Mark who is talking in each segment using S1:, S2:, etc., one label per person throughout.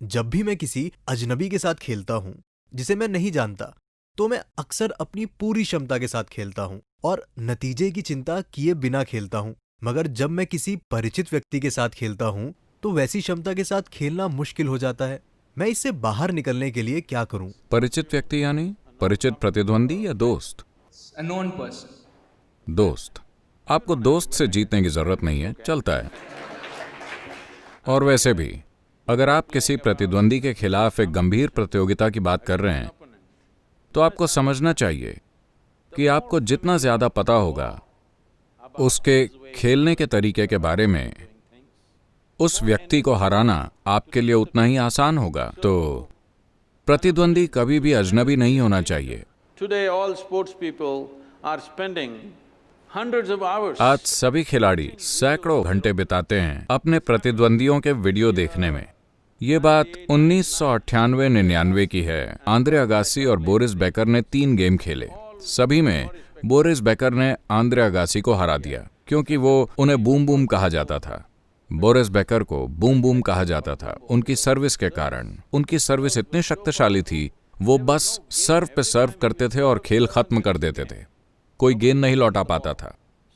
S1: जब भी मैं किसी अजनबी के साथ खेलता हूँ जिसे मैं नहीं जानता, तो मैं अक्सर अपनी पूरी क्षमता के साथ खेलता हूँ और नतीजे की चिंता किए बिना खेलता हूँ। मगर जब मैं किसी परिचित व्यक्ति के साथ खेलता हूँ, तो वैसी क्षमता के साथ खेलना मुश्किल हो जाता है। मैं इससे बाहर निकलने के लिए क्या करूँ?
S2: परिचित व्यक्ति यानी परिचित प्रतिद्वंदी या दोस्त?
S3: A known person.
S2: दोस्त। आपको दोस्त से जीतने की जरूरत नहीं है, चलता है। और वैसे भी अगर आप किसी प्रतिद्वंदी के खिलाफ एक गंभीर प्रतियोगिता की बात कर रहे हैं, तो आपको समझना चाहिए कि आपको जितना ज्यादा पता होगा उसके खेलने के तरीके के बारे में, उस व्यक्ति को हराना आपके लिए उतना ही आसान होगा। तो प्रतिद्वंदी कभी भी अजनबी नहीं होना चाहिए।
S4: Today, all sports people are spending hundreds of hours.
S2: आज सभी खिलाड़ी सैकड़ों घंटे बिताते हैं अपने प्रतिद्वंदियों के वीडियो देखने में। ये बात 1998-99 की है। आंद्रे अगासी और बोरिस बेकर ने 3 गेम खेले। सभी में बोरिस बेकर ने आंद्रे अगासी को हरा दिया, क्योंकि वो उन्हें बूम बूम कहा जाता था। बोरिस बेकर को बूम बूम कहा जाता था उनकी सर्विस के कारण। उनकी सर्विस इतनी शक्तिशाली थी, वो बस सर्व पे सर्व करते थे और खेल खत्म कर देते थे। कोई गेंद नहीं लौटा पाता था।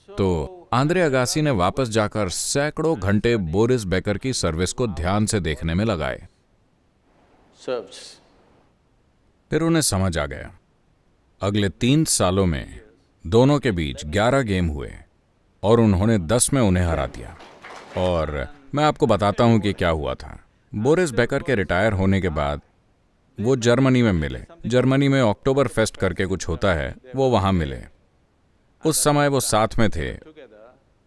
S2: तो आंद्रे अगासी ने वापस जाकर सैकड़ों घंटे बोरिस बेकर की सर्विस को ध्यान से देखने में लगाए।
S4: Serves.
S2: फिर उन्हें समझ आ गया। अगले 3 सालों में दोनों के बीच 11 गेम हुए और उन्होंने 10 में उन्हें हरा दिया। और मैं आपको बताता हूं कि क्या हुआ था। बोरिस बेकर के रिटायर होने के बाद वो जर्मनी में मिले। जर्मनी में अक्टूबर फेस्ट करके कुछ होता है, वो वहां मिले। उस समय वो साथ में थे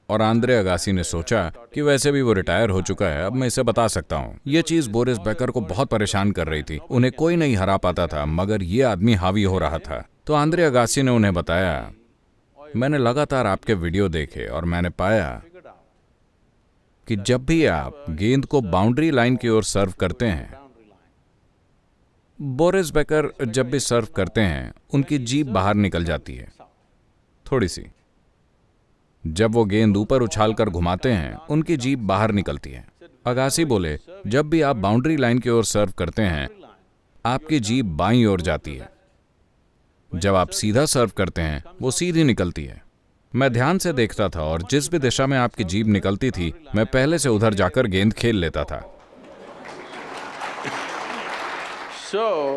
S2: और आंद्रे अगासी ने सोचा कि वैसे भी वो रिटायर हो चुका है, अब मैं इसे बता सकता हूं। ये चीज बोरिस बेकर को बहुत परेशान कर रही थी। उन्हें कोई नहीं हरा पाता था, मगर ये आदमी हावी हो रहा था। तो आंद्रे अगासी ने उन्हें बताया, मैंने लगातार आपके वीडियो देखे और मैंने पाया कि जब भी आप गेंद को बाउंड्री लाइन की ओर सर्व करते हैं, बोरिस बेकर जब भी सर्व करते हैं उनकी जीभ बाहर निकल जाती है, थोड़ी सी। जब वो गेंद ऊपर उछालकर घुमाते हैं उनकी जीभ बाहर निकलती है। अगासी बोले, जब भी आप बाउंड्री लाइन की ओर सर्व करते हैं आपकी जीभ बाईं ओर जाती है। जब आप सीधा सर्व करते हैं वो सीधी निकलती है। मैं ध्यान से देखता था और जिस भी दिशा में आपकी जीभ निकलती थी मैं पहले से उधर जाकर गेंद खेल लेता था।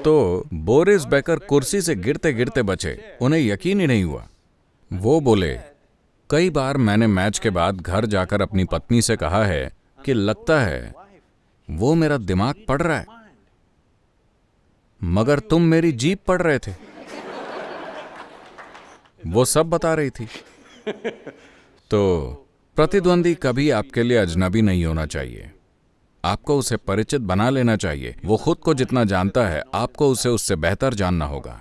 S2: तो बोरिस बेकर कुर्सी से गिरते गिरते बचे। उन्हें यकीन ही नहीं हुआ। वो बोले, कई बार मैंने मैच के बाद घर जाकर अपनी पत्नी से कहा है कि लगता है वो मेरा दिमाग पढ़ रहा है, मगर तुम मेरी जीभ पढ़ रहे थे। वो सब बता रही थी। तो प्रतिद्वंदी कभी आपके लिए अजनबी नहीं होना चाहिए। आपको उसे परिचित बना लेना चाहिए। वो खुद को जितना जानता है आपको उसे उससे बेहतर जानना होगा।